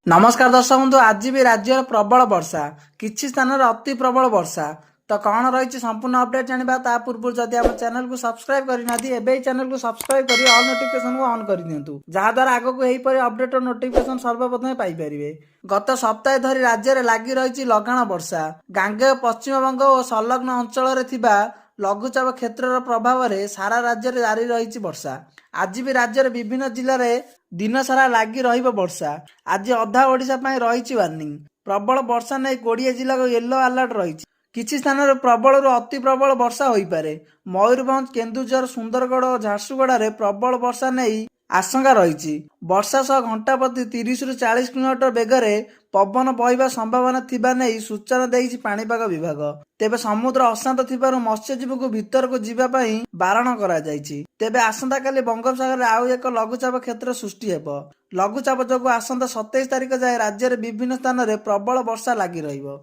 नमस्कार दर्शक बंधु आज भी राज्य प्रबल वर्षा किछि स्थान अति प्रबल वर्षा तो कौन रही संपूर्ण अपडेट जाना ता पूर्व जदि आम चैनल को सब्सक्राइब करना चैनल को सब्सक्राइब कर ऑल नोटिफिकेशन को ऑन कर दिंतु जहाद्वारा आगक यहीपरि अपडेट और नोटिफिकेशन सर्वप्रथम पाइपर। गत सप्ताह धरी राज्य में लगी रही लगाण वर्षा गांगेय पश्चिमबंग और संलग्न अंचल लघुचाप क्षेत्र प्रभाव में सारा राज्य में जारी रही वर्षा। आज भी राज्य विभिन्न जिले में दिन सारा लगी वर्षा। आज अधा ओडिशा रही वार्निंग प्रबल वर्षा नहीं 20 जिला को येलो अलर्ट रही। किछि स्थान प्रबल अति प्रबल वर्षा हो पारे। मयूरभंज केन्दुझर सुंदरगढ़ और झारसुगुड़ा रे प्रबल वर्षा नहीं आशंका रही। वर्षा सह घंटा प्रति 30 रु 40 किलोमीटर बेगरे पवन बहिबा संभावना थिबा नहीं सूचना देइछि पाणीपाग विभाग। तेबे समुद्र अशांत थिबारु मत्स्यजीवी को भीतर को जीवा पई बारण करा जाइछि। तेबे आसंता काली बंगोपसागर आउ एक लघुचाप क्षेत्र सृष्टि हेबो। लघुचाप जोगु आसंता 27 तारिख जाए राज्य विभिन्न स्थान में प्रबल वर्षा लगी रहिबो।